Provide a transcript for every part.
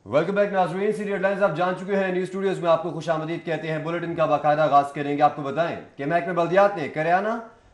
Welcome back नाजरीन। Serial headlines आप जान चुके हैं। न्यूज स्टूडियोज में आपको खुशामदीद कहते हैं। बुलेटिन का बाकायदा आगाज करेंगे। आपको बताएं कि महकमे बल्दियात ने करियाना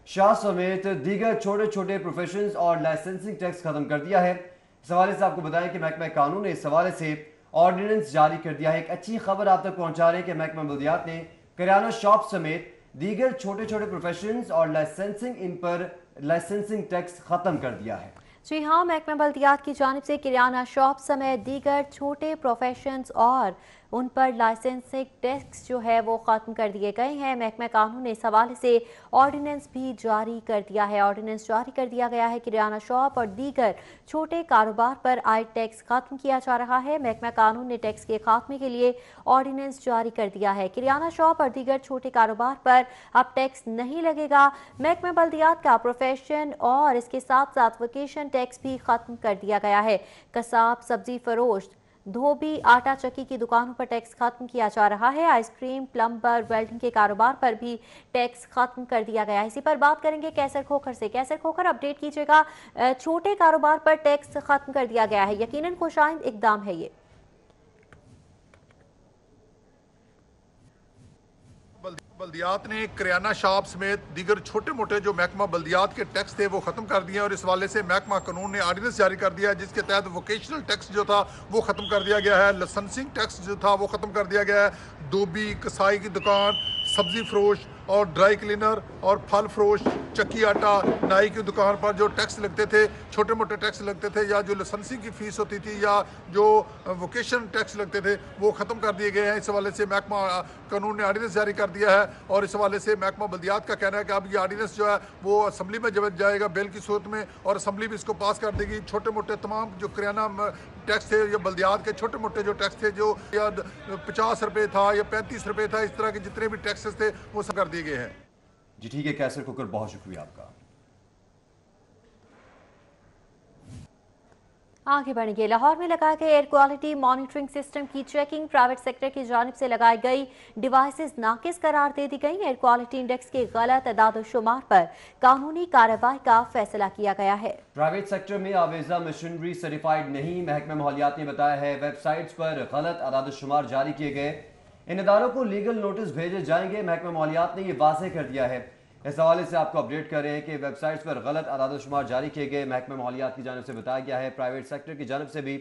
शाह समेत दीगर छोटे छोटे प्रोफेशन और लाइसेंसिंग टैक्स खत्म कर दिया है। इस हवाले से आपको बताएं कि महकमा कानून ने इस हवाले से ऑर्डिनेंस जारी कर दिया है। एक अच्छी खबर आप तक पहुंचा रहे हैं कि महकमा बल्दियात ने करियाना शॉप समेत दीगर छोटे छोटे प्रोफेशन और लाइसेंसिंग इन पर लाइसेंसिंग टैक्स खत्म कर दिया है। जी हाँ, महकमा बल्दियात की जानिब से किराना शॉप समेत दीगर छोटे प्रोफेशंस और उन पर लाइसेंसिंग टैक्स जो है वो ख़त्म कर दिए गए हैं। महकमा कानून ने इस हवाले से ऑर्डिनेंस भी जारी कर दिया है। ऑर्डिनेंस जारी कर दिया गया है। किराना शॉप और दीगर छोटे कारोबार पर आयद टैक्स खत्म किया जा रहा है। महकमा कानून ने टैक्स के खात्मे के लिए ऑर्डिनेंस जारी कर दिया है। किराना शॉप और दीगर छोटे कारोबार पर अब टैक्स नहीं लगेगा। महकमा बल्दियात का प्रोफेशन और इसके साथ साथ वोकेशन टैक्स भी खत्म कर दिया गया है। कसाब, सब्जी फरोश, धोबी, आटा चक्की की दुकानों पर टैक्स खत्म किया जा रहा है। आइसक्रीम, प्लम्बर, वेल्डिंग के कारोबार पर भी टैक्स खत्म कर दिया गया है। इसी पर बात करेंगे कैसर खोखर से। कैसर खोखर, अपडेट कीजिएगा। छोटे कारोबार पर टैक्स खत्म कर दिया गया है, यकीनन खुशाइंद इकदाम है ये। बल्दियात ने करियाना शॉप समेत दीगर छोटे मोटे जो महकमा बल्दियात के टैक्स थे वो ख़त्म कर दिए और इस हवाले से महकमा कानून ने आर्डिनेंस जारी कर दिया है, जिसके तहत वोकेशनल टैक्स जो था वो ख़त्म कर दिया गया है। लाइसेंसिंग टैक्स जो था वो ख़त्म कर दिया गया है। धोबी, कसाई की दुकान, सब्जी फरोश और ड्राई क्लीनर और फल फरोश, चक्की आटा, नाई की दुकान पर जो टैक्स लगते थे, छोटे मोटे टैक्स लगते थे, या जो लाइसेंसिंग की फ़ीस होती थी, या जो वोकेशन टैक्स लगते थे, वो ख़त्म कर दिए गए हैं। इस हवाले से महकमा कानून ने आर्डिनेंस जारी कर दिया है और इस हवाले से महकमा बल्दियात का कहना है कि अब ये आर्डिनेंस जो है वो असम्बली में जब जाएगा बिल की सूरत में, और असम्बली भी इसको पास कर देगी। छोटे मोटे तमाम जो करियाना टैक्स थे, या बल्दियात के छोटे मोटे जो टैक्स थे, जो या 50 रुपये था या 35 रुपये था, इस तरह के जितने भी टैक्सेस थे वो सब कर दिए गए हैं। जी ठीक है कैसर खोखर, बहुत शुक्रिया आपका। आगे बढ़ेंगे। लाहौर में लगाए गए एयर क्वालिटी मॉनिटरिंग सिस्टम की चेकिंग प्राइवेट सेक्टर की जानिब से लगाई गई डिवाइसेस नाकिस करार दे दी गई। एयर क्वालिटी इंडेक्स के गलत अदाद शुमार पर कानूनी कार्रवाई का फैसला किया गया है। प्राइवेट सेक्टर में आवेजा मशीनरी सर्टिफाइड नहीं। महकमा माहौलियात ने बताया है वेबसाइट्स पर गलत अदाद शुमार जारी किए गए, इन इदारों को लीगल नोटिस भेजे जाएंगे। महकमा माहौलियात ने यह वाज़ेह कर दिया है। इस हवाले से आपको अपडेट कर रहे हैं कि वेबसाइट्स पर गलत अदाद शुमार जारी किए गए। महकमा माहौलियात की जानिब से बताया गया है प्राइवेट सेक्टर की जानिब से भी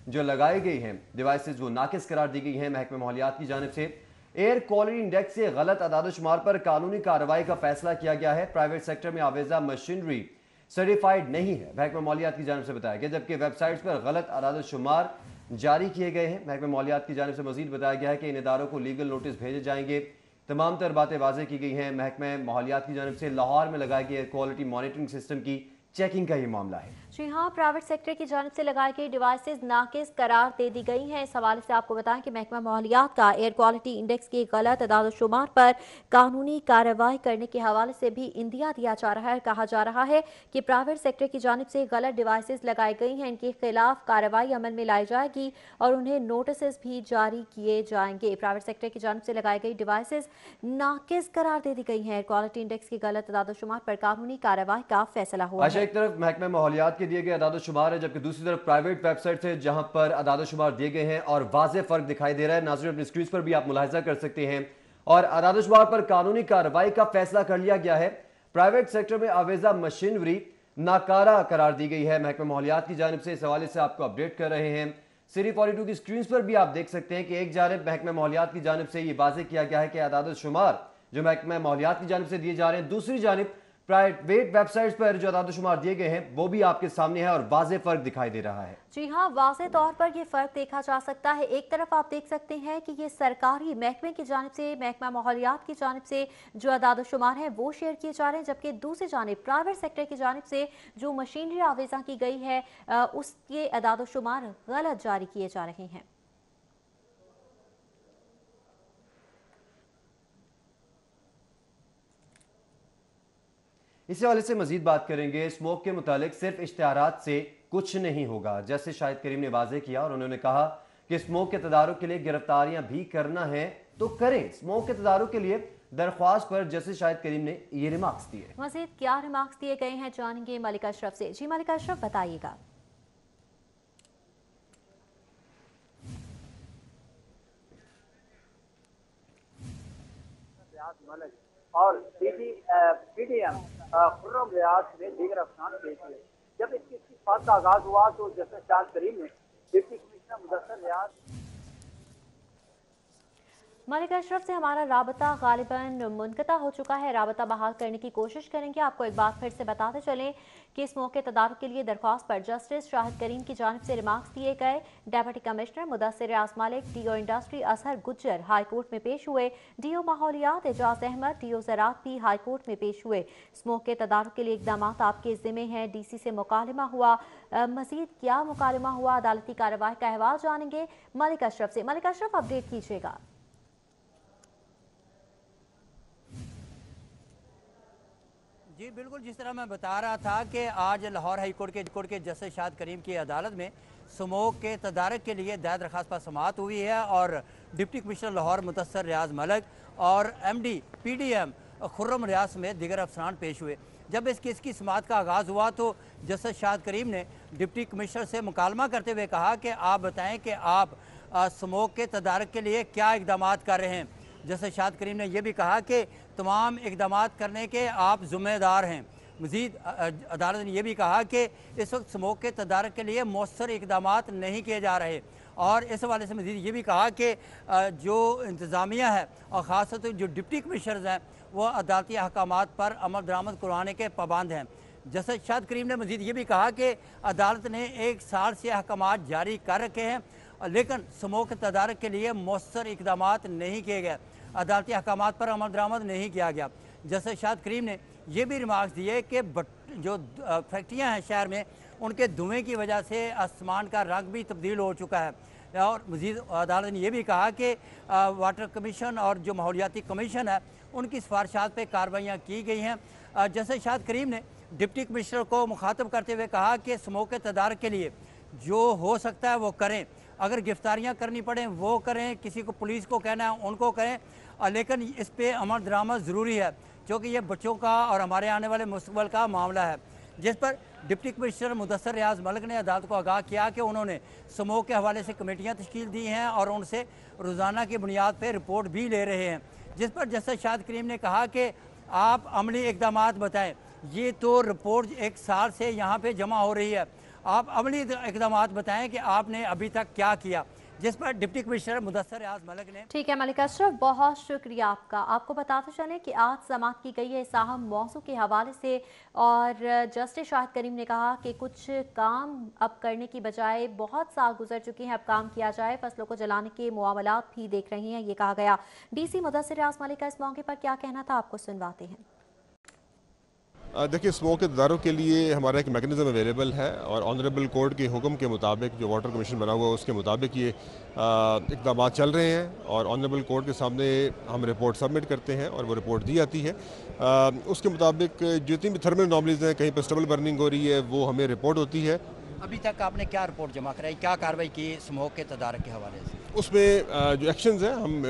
जो लगाई गई हैं डिवाइसेज वो नाकिस करार दी गई हैं। महकमा माहौलियात की जानिब से एयर क्वालिटी इंडेक्स से गलत अदाद शुमार पर कानूनी कार्रवाई का फैसला किया गया है। प्राइवेट सेक्टर में आवेजा मशीनरी सर्टिफाइड नहीं है, महकमा माहौलियात की जानिब से बताया गया, जबकि वेबसाइट्स पर गलत अदाद शुमार जारी किए गए हैं। महकमा माहौलियात की जानिब से मजीद बताया गया है कि इन इदारों को लीगल नोटिस भेजे जाएंगे। तमाम तर बातें वाज़ेह की गई हैं। महकमा माहौलियात की जानिब से लाहौर में लगाए गए एयर क्वालिटी मॉनिटरिंग सिस्टम की चेकिंग का ये मामला है। जी हाँ, प्राइवेट सेक्टर की जानिब से लगाई गई डिवाइसेस नाकिस करार दे दी गई हैं। इस हवाले से आपको बताएं कि महकमा माहौलियात का एयर क्वालिटी इंडेक्स के गलत अदाद शुमार पर कानूनी कार्रवाई करने के हवाले से भी इंदिया दिया जा रहा है। कहा जा रहा है कि प्राइवेट सेक्टर की जानिब से गलत डिवाइसेस लगाई गई हैं, इनके खिलाफ कार्रवाई अमल में लाई जाएगी और उन्हें नोटिस भी जारी किए जाएंगे। प्राइवेट सेक्टर की जानिब से लगाई गई डिवाइसेस नाकिस करार दे दी गई हैं। एयर क्वालिटी इंडेक्स के गलत अदाद शुमार पर कानूनी कार्रवाई का फैसला हुआ है। एक तरफ महकमा माहौलियात के दिए गए अदाद शुमार है, जबकि दूसरी तरफ प्राइवेट वेबसाइट है जहां पर अदाद शुमार दिए गए हैं और वाज़ेह फर्क दिखाई दे रहा है। नाज़रीन अपनी स्क्रीन पर भी आप मुलाहिजा कर सकते हैं और अदाद शुमार पर कानूनी कार्रवाई का फैसला कर लिया गया है। प्राइवेट सेक्टर में आवेजा मशीनरी नाकारा करार दी गई है महकमा माहौलियात की जानिब से। इस हवाले से आपको अपडेट कर रहे हैं। सीरी 42 की स्क्रीन पर भी आप देख सकते हैं कि एक जानिब महकमा माहौलियात की जानिब से यह वाज़ेह किया गया है कि अदाद शुमार जो महकमा माहौलियात की जानिब से दिए जा रहे हैं, दूसरी जानिब प्राइवेट वेबसाइट्स पर जो अदाद शुमार दिए गए हैं वो भी आपके सामने है और वाज़ेह फर्क दिखाई दे रहा है। जी हाँ, वाज़ेह तौर पर ये फ़र्क देखा जा सकता है। एक तरफ आप देख सकते हैं कि ये सरकारी महकमे की जानिब से, महकमा माहौलियात की जानिब से जो अदाद शुमार हैं वो शेयर किए जा रहे हैं, जबकि दूसरी जानिब प्राइवेट सेक्टर की जानिब से जो मशीनरी आवेजा की गई है उसके अदाद शुमार गलत जारी किए जा रहे हैं। इसी हवाले से मजीद बात करेंगे। स्मोक के मुतालिक सिर्फ इश्तिहारात से कुछ नहीं होगा, जैसे शाहिद करीम ने वाज़ेह किया और उन्होंने कहा कि स्मोक के तदारुक के लिए गिरफ्तारियां भी करना है तो करें। स्मोक के तदारुक के लिए दरख्वास्त पर जस्टिस शाहिद करीम ने ये रिमार्क्स दिए। मजीद क्या रिमार्क्स दिए गए हैं जानेंगे मलिका अशरफ से। जी मलिका अशरफ, बताइएगा। ریاض ملک اور PDM خرم ریاض میں دیگر افسران پیش ہوئے. جب اس کی بات کا آغاز ہوا تو جسٹس شاہد کریم نے ڈپٹی کمشنر مدثر ریاض ملک اشرف سے ہمارا رابطہ غالباً منقطع ہو چکا ہے. رابطہ بحال کرنے کی کوشش کریں گے. آپ کو ایک بار پھر سے بتاتے چلیں کہ اس موقع تدارک کے لیے درخواست پر جسٹس شاہد کریم کی جانب سے ریمارکس دیے گئے. Deputy commissioner Mudassar Riaz Malik, DO industry Azhar Gujjar high court میں پیش ہوئے. DO ماحولیات اعجاز احمد, DO زراعت بھی ہائی کورٹ میں پیش ہوئے. اس موقع تدارک کے لیے اقدامات آپ کے ذمے ہیں. DC سے مکالمہ ہوا, مزید کیا مکالمہ ہوا, عدالتی کارروائی کا احوال جانیں گے ملک اشرف سے. ملک اشرف, اپڈیٹ کیجیے گا. جی بالکل, جس طرح میں بتا رہا تھا کہ آج لاہور ہائی کورٹ کے جسٹس شاہد کریم کی عدالت میں سموک کے تدارک کے لیے دائر درخواست پر سماعت ہوئی ہے اور ڈپٹی کمشنر لاہور مدثر ریاض ملک اور MD PDM خرم ریاض سمیت دیگر افسران پیش ہوئے. جب اس کیس کی سماعت کا آغاز ہوا تو جسٹس شاہد کریم نے ڈپٹی کمشنر سے مکالمہ کرتے ہوئے کہا کہ آپ بتائیں کہ آپ سموک کے تدارک کے لیے کیا اقدامات کر رہے ہیں. جسٹس شاہد کریم نے یہ بھی کہا کہ تمام اقدامات کرنے کے آپ ذمہ دار ہیں. مزید عدالت نے یہ بھی کہا کہ اس وقت سموک کے تدارک کے لیے مؤثر اقدامات نہیں کیے جا رہے اور اس حوالے سے مزید یہ بھی کہا کہ جو انتظامیہ ہے اور خاص طور سے جو ڈپٹی کمشنرز ہیں وہ عدالتی احکامات پر عمل درآمد کروانے کے پابند ہیں. جسٹس شاہد کریم نے مزید یہ بھی کہا کہ عدالت نے 1 سال سے احکامات جاری کر رکھے ہیں لیکن سموک کے تدارک کے لیے مؤثر اقدامات نہیں کیے گئے, عدالتی احکامات پر عمل درآمد نہیں کیا گیا. جسٹس شاہد کریم نے یہ بھی ریمارکس دیے کہ جو فیکٹریاں ہیں شہر میں ان کے دھوئیں کی وجہ سے آسمان کا رنگ بھی تبدیل ہو چکا ہے. اور مزید عدالت نے یہ بھی کہا کہ واٹر کمیشن اور جو ماحولیاتی کمیشن ہے ان کی سفارشات پہ کارروائیاں کی گئی ہیں. جسٹس شاہد کریم نے ڈپٹی کمشنر کو مخاطب کرتے ہوئے کہا کہ سموک کے تدارک کے لیے جو ہو سکتا ہے وہ کریں, اگر گرفتاریاں کرنی پڑیں وہ کریں, کسی کو پولیس کو کہنا ہے ان کو کریں, لیکن اس پہ عمل درآمد ضروری ہے کیونکہ یہ بچوں کا اور ہمارے آنے والے مستقبل کا معاملہ ہے. جس پر ڈپٹی کمشنر مدثر ریاض ملک نے عدالت کو آگاہ کیا کہ انہوں نے سموک کے حوالے سے کمیٹیاں تشکیل دی ہیں اور ان سے روزانہ کی بنیاد پہ رپورٹ بھی لے رہے ہیں. جس پر جسٹس شاہد کریم نے کہا کہ آپ عملی اقدامات بتائیں, یہ تو رپورٹ 1 سال سے یہاں پہ جمع ہو رہی ہے, آپ عملی اقدامات بتائیں کہ آپ نے ابھی تک کیا کیا. جس پر ڈپٹی کمشنر مدثر ریاض ملک نے ٹھیک ہے ملک اشرف, بہت شکریہ آپ کا. آپ کو بتاتے چلیں کہ آج سماعت کی گئی ہے اس اہم موضوع کے حوالے سے اور جسٹس شاہد کریم نے کہا کہ کچھ کام اب کرنے کی بجائے بہت سال گزر چکی ہیں, اب کام کیا جائے, فصلوں کو جلانے کے معاملات بھی دیکھ رہی ہیں, یہ کہا گیا. DC مدثر ریاض ملک کا اس موقع پر کیا کہنا تھا, آپ کو سنواتے ہیں. دیکھیے, سموک کے تدارک کے لیے ہمارا ایک میکنزم اویلیبل ہے اور آنریبل کورٹ کے حکم کے مطابق جو واٹر کمیشن بنا ہوا ہے اس کے مطابق یہ اقدامات چل رہے ہیں اور آنریبل کورٹ کے سامنے ہم رپورٹ سبمٹ کرتے ہیں اور وہ رپورٹ دی جاتی ہے. اس کے مطابق جتنی بھی تھرمل انوملیز ہیں, کہیں پہ اسٹبل برننگ ہو رہی ہے, وہ ہمیں رپورٹ ہوتی ہے. ابھی تک آپ نے کیا رپورٹ جمع کرائی, کیا کارروائی کی سموک کے تدارک کے حوالے سے؟ اس میں جو ایکشنز ہیں, ہم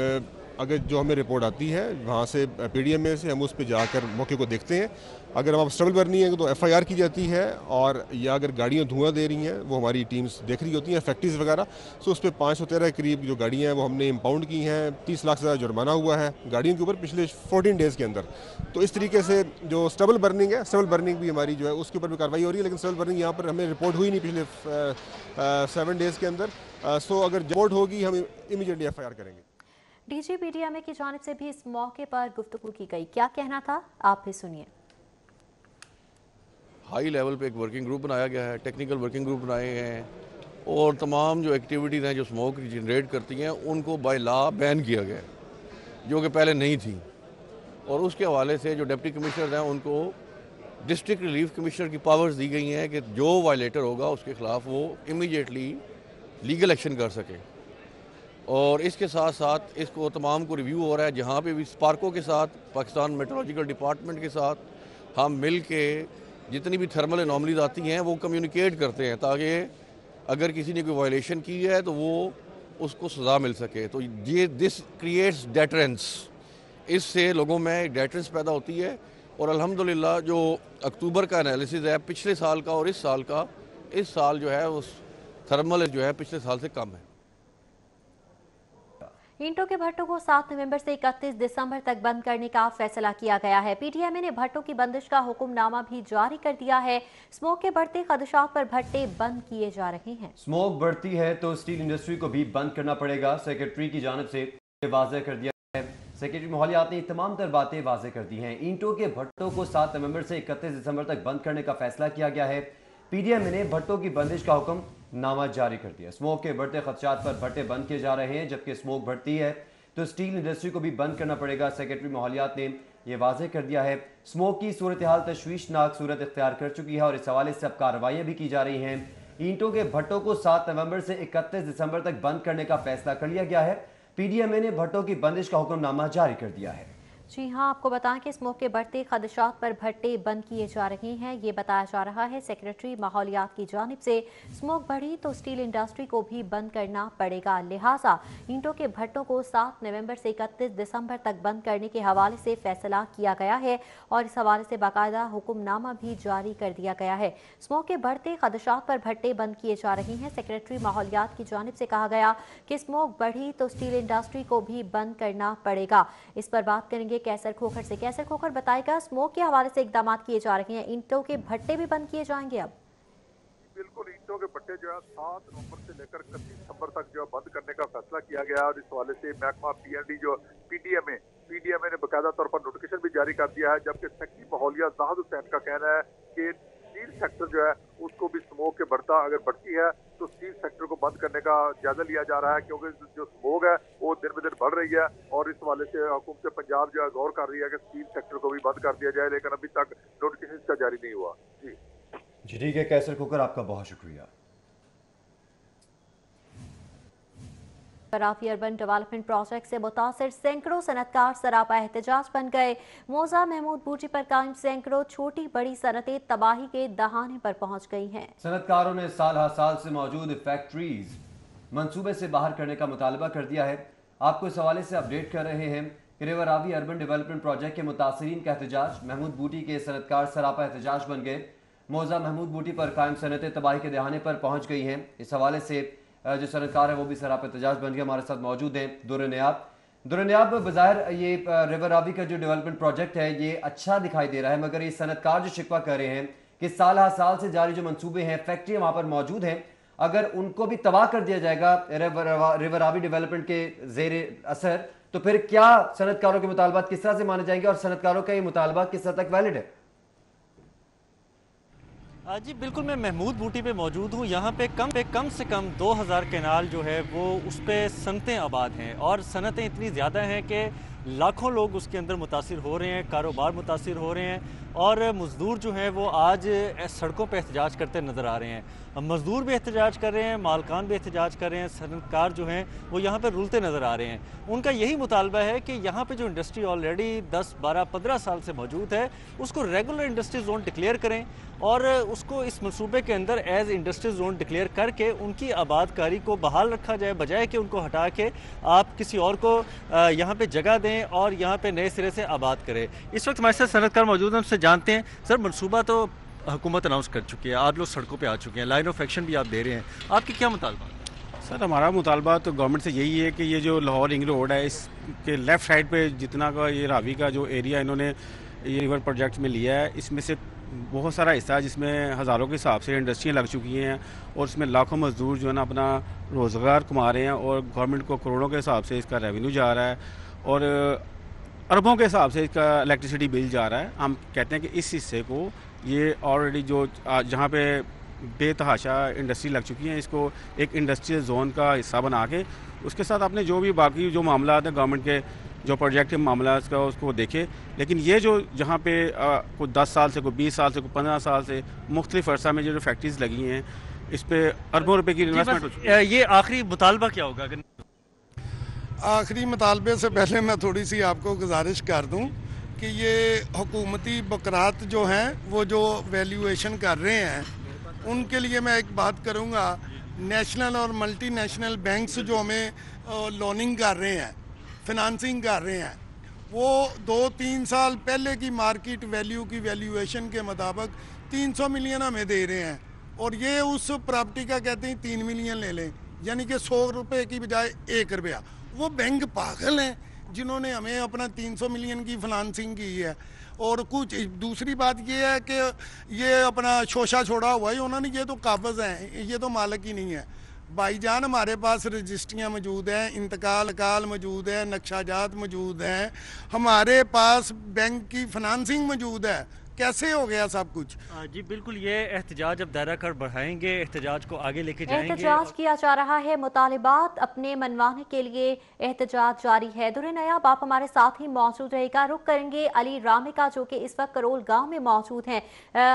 اگر جو ہمیں رپورٹ آتی ہے وہاں سے PDM میں سے ہم اس پہ جا کر موقع کو دیکھتے ہیں. اگر ہم اسٹبل برنی ہے تو FIR کی جاتی ہے, اور یا اگر گاڑیاں دھواں دے رہی ہیں وہ ہماری ٹیمز دیکھ رہی ہوتی ہیں, فیکٹریز وغیرہ. سو اس پہ 513 کے قریب جو گاڑیاں ہیں وہ ہم نے امپاؤنڈ کی ہیں. 30 لاکھ سے زیادہ جرمانہ ہوا ہے گاڑیوں کے اوپر پچھلے 14 ڈیز کے اندر. تو اس طریقے سے جو اسٹبل برننگ ہے, اسٹبل برننگ بھی ہماری جو ہے اس کے اوپر بھی کارروائی ہو رہی ہے, لیکن اسٹبل برننگ یہاں پر ہمیں رپورٹ ہوئی نہیں پچھلے 7 ڈیز کے اندر. سو اگر رپورٹ ہوگی ہم امیڈیٹلی FIR کریں گے. DG PDM کی جانب سے بھی اس موقع پر گفتگو کی گئی, کیا کہنا تھا آپ بھی سنیے. ہائی لیول پہ ایک ورکنگ گروپ بنایا گیا ہے, ٹیکنیکل ورکنگ گروپ بنائے گئے ہیں, اور تمام جو ایکٹیویٹیز ہیں جو اسموک جنریٹ کرتی ہیں ان کو بائی لا بین کیا گیا ہے, جو کہ پہلے نہیں تھی. اور اس کے حوالے سے جو ڈپٹی کمشنرز ہیں ان کو ڈسٹرکٹ ریلیف کمشنر کی پاورز دی گئی ہیں کہ جو وائلیٹر ہوگا اس کے خلاف وہ امیڈیٹلی لیگل ایکشن کر سکے. اور اس کے ساتھ ساتھ اس کو تمام کو ریویو ہو رہا ہے, جہاں پہ بھی اسپارکو کے ساتھ, پاکستان میٹرولوجیکل ڈپارٹمنٹ کے ساتھ ہم مل کے جتنی بھی تھرمل انوملیز آتی ہیں وہ کمیونیکیٹ کرتے ہیں, تاکہ اگر کسی نے کوئی وائلیشن کی ہے تو وہ اس کو سزا مل سکے. تو یہ دس کریٹس ڈیٹرنس, اس سے لوگوں میں ڈیٹرنس پیدا ہوتی ہے. اور الحمدللہ جو اکتوبر کا انالیسز ہے پچھلے سال کا اور اس سال کا, اس سال جو ہے اس تھرمل جو ہے پچھلے سال سے کم ہے. ईंटों के भट्टों को 7 नवंबर से 31 दिसंबर तक बंद करने का फैसला किया गया है। पीटीएमए ने भट्टों की बंदिश का हुक्मनामा भी जारी कर दिया है। स्मोक के बढ़ते खदशात पर भट्टे बंद किए जा रहे हैं। स्मोक बढ़ती है तो स्टील इंडस्ट्री को भी बंद करना पड़ेगा, सेक्रेटरी की जानिब से वाज़ेह कर दिया है। सेक्रेटरी माहौलियात ने तमाम तर बातें वाज़ेह कर दी हैं। ईंटों के भट्टों को 7 नवंबर से 31 दिसंबर तक बंद करने का फैसला किया गया है। पीडीएमए ने भट्टों की बंदिश का हुक्म नामा जारी कर दिया। स्मोक के बढ़ते खदशात पर भट्टे बंद किए जा रहे हैं, जबकि स्मोक बढ़ती है तो स्टील इंडस्ट्री को भी बंद करना पड़ेगा। सेक्रेटरी माहौलियात ने यह वाज़ेह कर दिया है। स्मोक की सूरत हाल तशवीशनाक सूरत इख्तियार कर चुकी है और इस हवाले से अब कार्रवाइयाँ भी की जा रही हैं। ईंटों के भट्टों को 7 नवंबर से 31 दिसंबर तक बंद करने का फैसला कर लिया गया है। पीडीएमए ने भट्टों की बंदिश का हुक्मनामा जारी कर दिया है। जी हाँ, आपको बताएं कि स्मोक के बढ़ते खदशात पर भट्टे बंद किए जा रहे हैं। ये बताया जा रहा है सेक्रेटरी माहौलियात की जानिब से स्मोक बढ़ी तो स्टील इंडस्ट्री को भी बंद करना पड़ेगा। लिहाजा ईंटों के भट्टों को 7 नवंबर से 31 दिसंबर तक बंद करने के हवाले से फैसला किया गया है और इस हवाले से बाकायदा हुक्मनामा भी जारी कर दिया गया है। स्मोक के बढ़ते खदशात पर भट्टे बंद किए जा रहे हैं। सेक्रेटरी माहौलियात की जानिब से कहा गया कि स्मोक बढ़ी तो स्टील इंडस्ट्री को भी बंद करना पड़ेगा। इस पर बात करेंगे कैसर खोखर से। कैसर खोखर बताएगा, स्मोक के हवाले से इकदाम किए जा रहे हैं, ईंटों के भट्टे भी बंद किए जाएंगे अब? बिल्कुल, ईंटों के भट्टे जो है 7 नवंबर से लेकर 31 दिसंबर तक जो है बंद करने का फैसला किया गया है और इस हवाले से महकमा पीएनडी जो पीडीएमए ने बाकायदा तौर पर नोटिफिकेशन भी जारी कर दिया है। जबकि सेक्रेटरी माहौलियात जाहिद हुसैन का कहना है कि स्टील सेक्टर जो है उसको भी स्मोक के बढ़ता अगर बढ़ती है तो स्टील सेक्टर को बंद करने का जायजा लिया जा रहा है, क्योंकि जो स्मोक है वो दिन ब दिन बढ़ रही है और इस हवाले से हुकूमत पंजाब जो है गौर कर रही है कि स्टील सेक्टर को भी बंद कर दिया जाए, लेकिन अभी तक नोटिफिकेशन इसका जारी नहीं हुआ। जी ठीक है कैसर खोखर, आपका बहुत शुक्रिया। रावी अर्बन डेवलपमेंट प्रोजेक्ट से मुतासिर सैकड़ों सनतकार सरापा एहतजाज बन गए। मौजा महमूद बूटी पर कायम सैकड़ों छोटी बड़ी सनतें तबाही के दहाने पर पहुंच गई हैं। सनतकारों ने साल हर साल से मौजूद फैक्ट्रीज मंसूबे से बाहर करने का मुतालबा कर दिया है। आपको इस हवाले से अपडेट कर रहे हैं कि रावी अर्बन डेवलपमेंट प्रोजेक्ट के मुतासरीन का एहतजाज महमूद बूटी के सनतकार सरापा एहतजाज बन गए। मौजा महमूद बूटी पर कायम सनतें तबाही के दहाने पर पहुंच गई हैं। इस हवाले से जो सनतकार है वो भी सरापा एहतजाज बन गया। हमारे साथ मौजूद हैं दुरनियाब। बज़ाहिर ये रिवर रावी का जो डेवलपमेंट प्रोजेक्ट है ये अच्छा दिखाई दे रहा है, मगर ये सनतकार जो शिकवा कर रहे हैं कि साल हर साल से जारी जो मंसूबे हैं, फैक्ट्रियाँ वहाँ पर मौजूद हैं, अगर उनको भी तबाह कर दिया जाएगा रिवर रावी डेवलपमेंट के ज़ेर असर, तो फिर क्या सनतकारों के मुतालबात किस तरह से माने जाएंगे और सनतकारों का ये मुतालबा किस हद तक वैलिड है? जी बिल्कुल, मैं महमूद बूटी पे मौजूद हूँ। यहाँ पे कम से कम 2000 कैनाल जो है वो उस पर सनतें आबाद हैं और सनतें इतनी ज़्यादा हैं कि लाखों लोग उसके अंदर मुतासिर हो रहे हैं, कारोबार मुतासिर हो रहे हैं और मज़दूर जो हैं वो आज सड़कों पे एहतजाज करते नज़र आ रहे हैं। मज़दूर भी एहतजाज कर रहे हैं, मालकान भी एहतजाज कर रहे हैं, सनतकार जो हैं वो यहाँ पे रुलते नज़र आ रहे हैं। उनका यही मुतालबा है कि यहाँ पे जो इंडस्ट्री ऑलरेडी 10, 12, 15 साल से मौजूद है उसको रेगुलर इंडस्ट्री जोन डिक्लेयर करें और उसको इस मनसूबे के अंदर एज इंडस्ट्री जोन डिक्लेयर करके उनकी आबादकारी को बहाल रखा जाए, बजाय कि उनको हटा के आप किसी और को यहाँ पे जगह दें और यहाँ पे नए सिरे से आबाद करें। इस वक्त हमारे साथ सनतकार मौजूद हैं, उनसे जानते हैं। सर, मनसूबा तो हुकूमत अनाउंस कर चुकी है, आप लोग सड़कों पे आ चुके हैं, लाइन ऑफ एक्शन भी आप दे रहे हैं, आपकी क्या मुतालबा? सर, हमारा मुतालबा तो गवर्नमेंट से यही है कि ये जो लाहौर रिंग रोड है इसके लेफ़्ट साइड पे जितना का ये रावी का जो एरिया इन्होंने ये रिवर प्रोजेक्ट में लिया है, इसमें से बहुत सारा हिस्सा है जिसमें हज़ारों के हिसाब से इंडस्ट्रियाँ लग चुकी हैं और इसमें लाखों मज़दूर जो है ना अपना रोज़गार कमा रहे हैं और गवर्नमेंट को करोड़ों के हिसाब से इसका रेवेन्यू जा रहा है और अरबों के हिसाब से इसका इलेक्ट्रिसिटी बिल जा रहा है। हम कहते हैं कि इस हिस्से को ये ऑलरेडी जो जहाँ पे बेतहाशा इंडस्ट्री लग चुकी हैं इसको एक इंडस्ट्रियल जोन का हिस्सा बना के उसके साथ आपने जो भी बाकी जो मामला हैं गवर्नमेंट के जो प्रोजेक्ट के मामला का उसको देखे। लेकिन ये जो जहाँ पे कोई 10 साल से कोई 20 साल से कोई 15 साल से मुख्तलिफ अरसा में जो फैक्ट्रीज लगी हैं इस पर अरबों रुपए की इन्वेस्टमेंट हो चुकी है। ये आखिरी मुतालबा क्या होगा? आखिरी मुतालबे से पहले मैं थोड़ी सी आपको गुजारिश कर दूं कि ये हुकूमती बकरात जो हैं वो जो वैल्यूएशन कर रहे हैं उनके लिए मैं एक बात करूंगा। नेशनल और मल्टी नेशनल बैंक्स जो हमें लोनिंग कर रहे हैं, फिनांसिंग कर रहे हैं, वो 2-3 साल पहले की मार्केट वैल्यू की वैल्यूएशन के मुताबिक 300 मिलियन हमें दे रहे हैं और ये उस प्रॉपर्टी का कहते हैं 3 मिलियन ले लें, यानी कि 100 रुपये की बजाय 1 रुपया। वो बैंक पागल हैं जिन्होंने हमें अपना 300 मिलियन की फाइनेंसिंग की है। और कुछ दूसरी बात ये है कि ये अपना शोशा छोड़ा हुआ है उन्होंने, ये तो काबज़ हैं, ये तो मालिक ही नहीं है। भाईजान हमारे पास रजिस्ट्रियाँ मौजूद हैं, इंतकाल मौजूद है, नक्शाजात मौजूद हैं, हमारे पास बैंक की फाइनेंसिंग मौजूद है। कैसे हो गया सब कुछ? जी बिल्कुल, ये एहतजाज अब दायरा कर बढ़ाएंगे, एहतजाज को आगे लेके जाएंगे। एहतजाज किया जा रहा है, मुतालिबात अपने मनवाने के लिए एहतजाज जारी है। दुरे नयाब आप हमारे साथ ही मौजूद रहेगा। रुक करेंगे अली रामे का, जो कि इस वक्त करोल गांव में मौजूद हैं।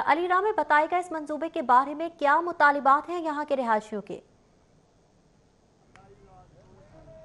अली रामे बताएगा इस मंसूबे के बारे में क्या मुतालिबात हैं यहाँ के रिहायशियों के?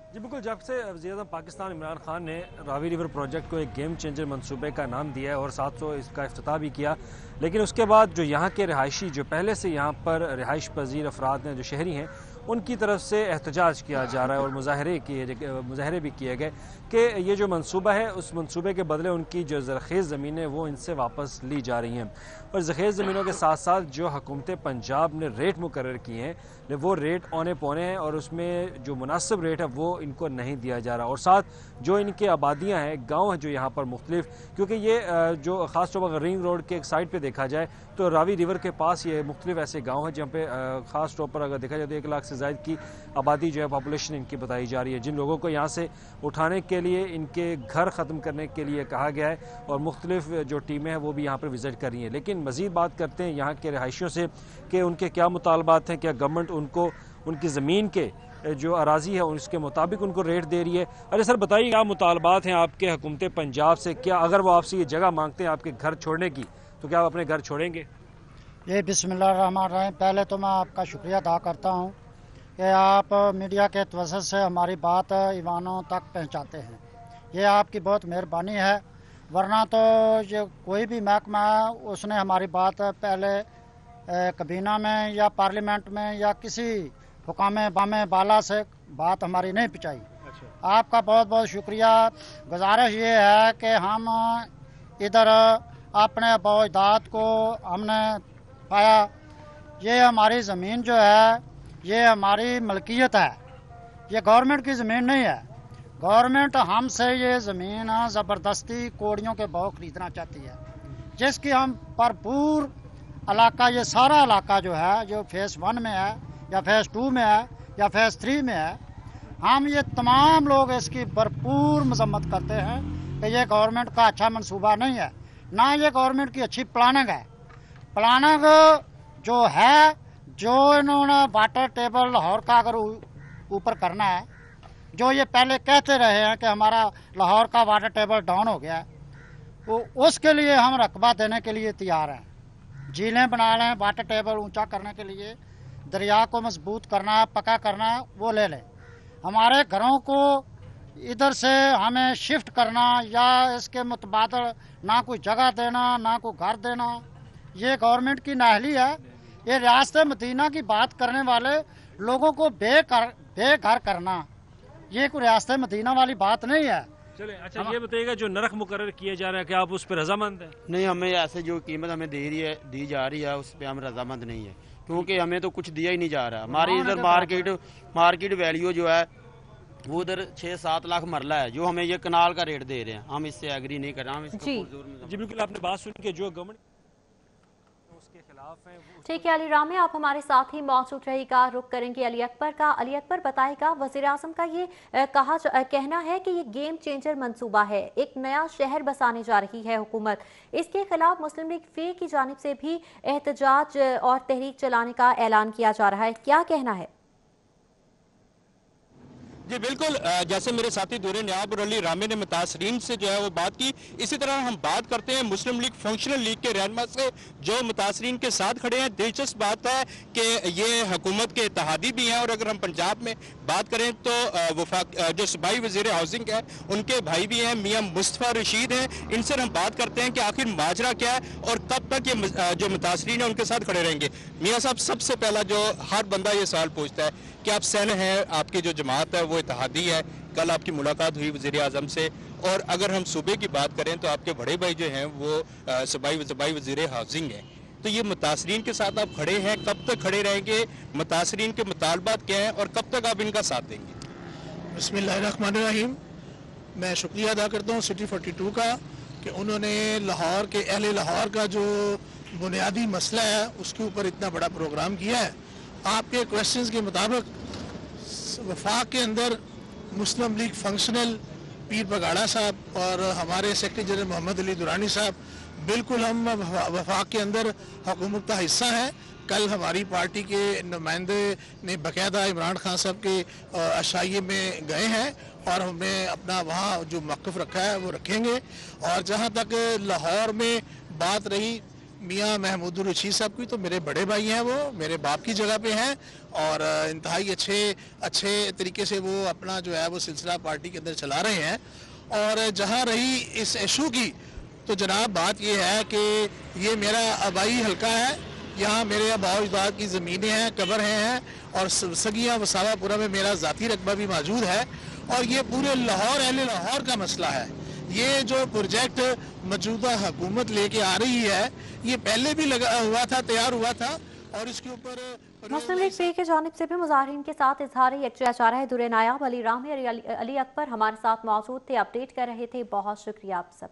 जी बिल्कुल, जब से वज़ीर-ए-आज़म पाकिस्तान इमरान खान ने रावी रिवर प्रोजेक्ट को एक गेम चेंजर मंसूबे का नाम दिया है और 700 इसका इफ्तिताह भी किया, लेकिन उसके बाद जो यहाँ के रिहायशी, जो पहले से यहाँ पर रिहाइश पजीर अफराद हैं, जो शहरी हैं, उनकी तरफ से एहतजाज किया जा रहा है और मुजाहरे भी किए गए कि ये जो मंसूबा है उस मंसूबे के बदले उनकी जो ज़रख़ेज़ ज़मीनें हैं वो इनसे वापस ली जा रही हैं। और ज़रख़ेज़ ज़मीनों के साथ साथ जो हुकूमत पंजाब ने रेट मुकर्रर किए हैं वो रेट औने पौने हैं और उसमें जो मुनासिब रेट है वो इनको नहीं दिया जा रहा। और साथ जो इनके आबादियाँ हैं, गाँव हैं जो यहाँ पर मुख्तलिफ, क्योंकि ये जो ख़ास तौर पर रिंग रोड के एक साइड पर देखा जाए तो रावी रिवर के पास ये मुख्तलिफ ऐसे गाँव हैं जहाँ पे ख़ास तौर पर अगर देखा जाए तो 1 लाख से ज़ायद की आबादी जो है पॉपुलेशन इनकी बताई जा रही है, जिन लोगों को यहाँ से उठाने के लिए, इनके घर ख़त्म करने के लिए कहा गया है और मुख्तलिफ जो टीमें हैं वो भी यहाँ पर विज़िट कर रही हैं। लेकिन मज़ीद बात करते हैं यहाँ के रिहायशियों से कि उनके क्या मुतालबात हैं, क्या गवर्नमेंट उनको उनकी ज़मीन के जो अराजी है उसके मुताबिक उनको रेट दे रही है। अरे सर बताइए, क्या मुतालबात हैं आपके हुकूमत पंजाब से? क्या अगर वो आपसे ये जगह मांगते हैं आपके घर छोड़ने की तो क्या आप अपने घर छोड़ेंगे? ये बिस्मिल्लाहिर्रहमानिर्रहीम, पहले तो मैं आपका शुक्रिया अदा करता हूँ कि आप मीडिया के तवज्जुह से हमारी बात ईवानों तक पहुँचाते हैं, ये आपकी बहुत मेहरबानी है। वरना तो जो कोई भी महकमा है उसने हमारी बात पहले कबीना में या पार्लियामेंट में या किसी हुकामे बामे बाला से बात हमारी नहीं पहुँचाई। आपका बहुत बहुत शुक्रिया। गुजारिश ये है कि हम इधर अपने अबोजात को हमने पाया, ये हमारी ज़मीन जो है ये हमारी मलकियत है, ये गवर्नमेंट की ज़मीन नहीं है। गवर्नमेंट हमसे ये ज़मीन ज़बरदस्ती कोड़ियों के भाव खरीदना चाहती है, जिसकी हम भरपूर इलाका, ये सारा इलाका जो है, जो फेज़ 1 में है या फेज़ 2 में है या फेज़ 3 में है, हम ये तमाम लोग इसकी भरपूर मजम्मत करते हैं कि ये गवर्नमेंट का अच्छा मंसूबा नहीं है, ना ये गवर्नमेंट की अच्छी प्लानिंग है। प्लानिंग जो है, जो इन्होंने वाटर टेबल लाहौर का अगर ऊपर करना है, जो ये पहले कहते रहे हैं कि हमारा लाहौर का वाटर टेबल डाउन हो गया है, तो उसके लिए हम रकबा देने के लिए तैयार हैं। झीलें बना लें, वाटर टेबल ऊंचा करने के लिए, दरिया को मजबूत करना है, पक्का करना है, वो ले लें। हमारे घरों को इधर से हमें शिफ्ट करना या इसके मुतबादल ना कोई जगह देना ना कोई घर देना, ये गवर्नमेंट की नाअहली है। ये रियासत मदीना की बात करने वाले लोगों को बेघर करना, ये कोई रियासत मदीना वाली बात नहीं है। चले, अच्छा ये बताइएगा, जो नरख मुकर्रर किए जा रहे हैं, क्या आप उस पर रजामंद हैं? नहीं, हमें ऐसे जो कीमत हमें दी जा रही है उस पर हम रजामंद नहीं है, क्योंकि हमें तो कुछ दिया ही नहीं जा रहा। हमारी इधर मार्केट वैल्यू जो है वो उधर 6-7 लाख मरला है, जो हमें ये कनाल का रेट दे रहे हैं, हम इससे एग्री नहीं कर रहे। हम जी बिल्कुल, आपने बात सुनी कि जो गवर्नमेंट उसके खिलाफ है। ठीक है अली रामे, आप हमारे साथ ही मौजूद रहेगा। रुक करेंगे अली अकबर का। अली अकबर बताएगा, वज़ीर आज़म का ये कहना है कि ये गेम चेंजर मंसूबा है, एक नया शहर बसाने जा रही है हुकूमत, इसके खिलाफ मुस्लिम लीग फी की जानिब से भी एहतजाज और तहरीक चलाने का ऐलान किया जा रहा है, क्या कहना है? जी बिल्कुल, जैसे मेरे साथी दुरे नयाब और अली रामे ने मुतासरीन से जो है वो बात की, इसी तरह हम बात करते हैं मुस्लिम लीग फंक्शनल लीग के रहनुमा से जो मुतासरीन के साथ खड़े हैं। दिलचस्प बात है कि ये हुकूमत के इत्तेहादी भी हैं और अगर हम पंजाब में बात करें तो जो सूबाई वज़ीर हाउसिंग है उनके भाई भी हैं, मियाँ मुस्तफ़ा रशीद हैं। इनसे हम बात करते हैं कि आखिर माजरा क्या है और कब तक ये जो मुतासरीन है उनके साथ खड़े रहेंगे। मियाँ साहब, सबसे पहला जो हर बंदा ये सवाल पूछता है कि आप सहन हैं, आपकी जो जमात है वो इत्तेहादी है, कल आपकी मुलाकात हुई वज़ीर आज़म से, और अगर हम सूबे की बात करें तो आपके बड़े भाई जो हैं वो सूबाई वज़ीर हाउसिंग हैं। तो ये मुतासरीन के साथ आप खड़े हैं, कब तक खड़े रहेंगे, मुतासरीन के मुतालबात क्या हैं और कब तक आप इनका साथ देंगे? बिस्मिल्लाहिर्रहमानिर्रहीम। मैं शुक्रिया अदा करता हूँ सिटी 42 का कि उन्होंने लाहौर के अहले लाहौर का जो बुनियादी मसला है उसके ऊपर इतना बड़ा प्रोग्राम किया है। आपके क्वेश्चंस के मुताबिक वफाक के अंदर मुस्लिम लीग फंक्शनल पीर पगाड़ा साहब और हमारे सेक्रेटरी जनरल मोहम्मद अली दुरानी साहब, बिल्कुल हम वफाक के अंदर हुकूमत का हिस्सा हैं। कल हमारी पार्टी के नुमाइंदे ने बाकायदा इमरान खान साहब के अशाइये में गए हैं और हमने अपना वहाँ जो मौक़िफ़ रखा है वो रखेंगे। और जहाँ तक लाहौर में बात रही मियाँ महमूदुर रशीद साहब की, तो मेरे बड़े भाई हैं, वो मेरे बाप की जगह पे हैं और इंतहाई अच्छे तरीके से वो अपना जो है वो सिलसिला पार्टी के अंदर चला रहे हैं। और जहाँ रही इस इशू की, तो जनाब बात ये है कि ये मेरा आबाई हल्का है, यहाँ मेरे आबाओ अजदाद की ज़मीनें हैं, कब्र हैं और सगिया वसावापुरा में मेरा ज़ाती रकबा भी मौजूद है। और ये पूरे लाहौर अहले लाहौर का मसला है। ये जो प्रोजेक्ट मौजूदा हुकूमत लेके आ रही है, ये पहले भी लगा हुआ था, तैयार हुआ था और इसके ऊपर मुस्लिम लीग पी की जानिब से भी मुजाहिरीन के साथ इजहार यकजहती जा रहा है। दुरे नायाब अली रामी और अली अकबर हमारे साथ मौजूद थे, अपडेट कर रहे थे। बहुत शुक्रिया आप सब।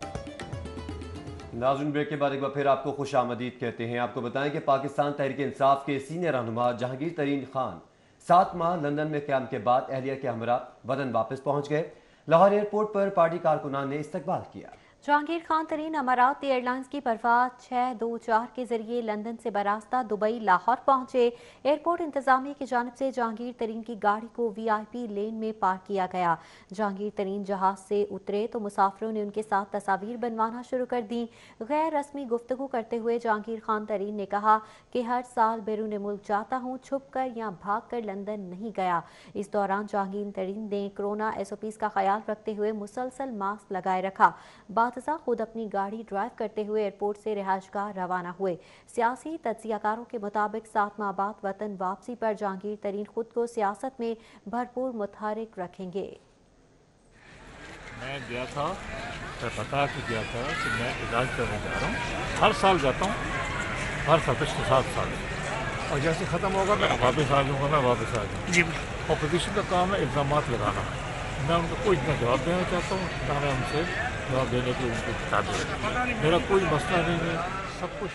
नाज़रीन, ब्रेक के बाद एक बार फिर आपको खुश आमदीद कहते हैं। आपको बताएं कि पाकिस्तान तहरीक इंसाफ के सीनियर रहनुमा जहांगीर तरीन खान 7 माह लंदन में क़याम के बाद अहलिया के हमरा वतन वापस पहुंच गए। लाहौर एयरपोर्ट पर पार्टी कारकुनान ने इस्तकबाल किया। जहांगीर खान तरीन अमारात एयरलाइंस की परवाज़ 624 के जरिए लंदन से बरास्ता दुबई लाहौर पहुंचे। एयरपोर्ट इंतजामिया की जानिब से जहांगीर तरीन की गाड़ी को VIP लेन में पार्क किया गया। जहांगीर तरीन जहाज से उतरे तो मुसाफिरों ने उनके साथ तस्वीर बनवाना शुरू कर दी। गैर रस्मी गुफ्तगू करते हुए जहांगीर खान तरीन ने कहा कि हर साल बैरून मुल्क जाता हूँ, छुप कर या भाग कर लंदन नहीं गया। इस दौरान जहांगीर तरीन ने कोरोना SOPs का ख्याल रखते हुए मुसलसल मास्क लगाए रखा। खुद अपनी गाड़ी ड्राइव करते हुए एयरपोर्ट से रिहाइशगाह रवाना हुए। सियासी तज्जियाकारों के मुताबिक 7 माह बाद वतन वापसी पर जहांगीर तरीन खुद को सियासत में भरपूर मुतहरिक रखेंगे। मैं गया था, पता कि गया था कि मैं इलाज करने जा रहा हूँ। हर साल जाता हूँ, हर साल पिछले 7 साल, और जैसे ख़त्म होगा मैं वापस आ जाऊँगा, मैं वापस आ जाऊँगा जी। अपोजिशन का काम है इल्ज़ाम लगाना। मैं उनको कोई इतना जवाब देना चाहता हूँ, ना मैं उनसे जवाब देने की उनको किताब, मेरा कोई मसला नहीं है, सब कुछ।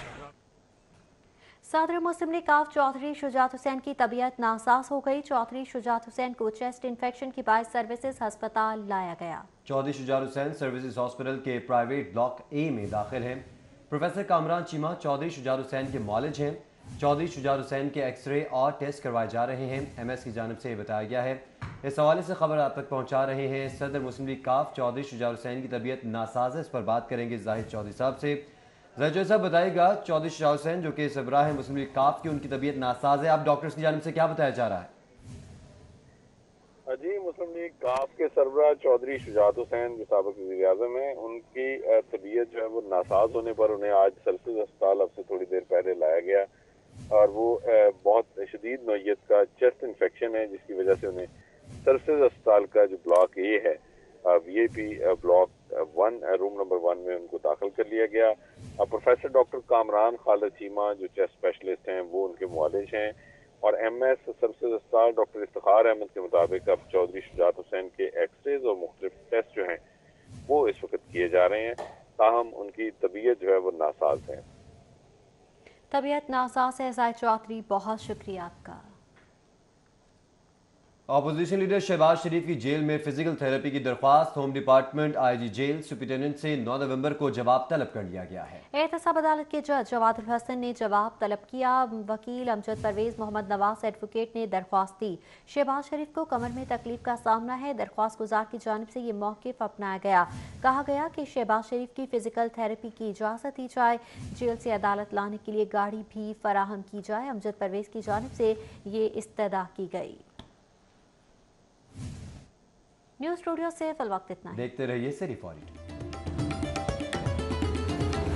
सदर मुस्लिम लीग काफ चौधरी शुजात हुसैन की तबीयत नासाज हो गई। चौधरी शुजात हुसैन को चेस्ट इन्फेक्शन की बायस सर्विसेज अस्पताल लाया गया। चौधरी शुजात हुसैन सर्विसेज हॉस्पिटल के प्राइवेट ब्लॉक A में दाखिल हैं। प्रोफेसर कामरान चीमा चौधरी शुजात हुसैन के मौलिज हैं। चौधरी शुजात हुसैन के एक्सरे और टेस्ट करवाए जा रहे हैं। MS की जानिब से बताया गया है। इस हवाले से खबर आप तक पहुंचा रहे हैं सदर मुस्लिम लीग काफ चौधरी शुजात हुसैन की तबीयत नासाज है। इस पर बात करेंगे जाहिद चौधरी साहब से। जाहिद साहब बताइएगा, चौधरी शुजात हुसैन जो कि सबरा है मुस्लिम लीग काफ की, उनकी तबीयत नासाज है, आप डॉक्टर्स की जानिब से क्या बताया जा रहा है? जी, मुस्लिम लीग काफ के सरबराह चौधरी शुजात हुसैन जो साबिक वज़ीर-ए-आज़म हैं, उनकी तबीयत जो है वो नासाज होने पर उन्हें आज सर्विसेज अस्पताल अब से थोड़ी देर पहले लाया गया और वो बहुत शदीद नौयत का चेस्ट इन्फेक्शन है, जिसकी वजह से उन्हें सर्विसेज अस्पताल का जो ब्लॉक A है, VIP ब्लॉक 1 रूम नंबर 1 में उनको दाखिल कर लिया गया। प्रोफेसर डॉक्टर कामरान खालिद चीमा जो चेस्ट स्पेशलिस्ट हैं वो उनके मुआलिज हैं और MS सर्विसेज अस्पताल डॉक्टर इफ्तिखार अहमद के मुताबिक अब चौधरी शुजात हुसैन के एक्सरेज और मुख्तलिफ टेस्ट जो हैं वो इस वक्त किए जा रहे हैं। ताहम उनकी तबीयत जो है वो नासाज है। तबीयत नासाज है। जाहिद चौधरी, बहुत शुक्रिया आपका। अपोजिशन लीडर शहबाज शरीफ की जेल में फिजिकल थेरेपी की दरख्वास्त home department IG jail superintendent से 9 नवंबर को जवाब तलब कर लिया गया है। एहतसाब अदालत के जज जवाद हसन ने जवाब तलब किया। वकील अमजद परवेज मोहम्मद नवाज एडवोकेट ने दरख्वास्त दी। शहबाज शरीफ को कमर में तकलीफ का सामना है। दरख्वास्त गुजार की जानिब से ये मौक़िफ़ अपनाया गया। कहा गया कि शहबाज शरीफ की फिजिकल थेरेपी की इजाज़त दी जाए। जेल से अदालत लाने के लिए गाड़ी भी फराहम की जाए। अमजद परवेज की जानिब से ये इस्तदा की गई। न्यूज़ स्टूडियो से फिल वक्त इतना। देखते रहिए सिटी 42।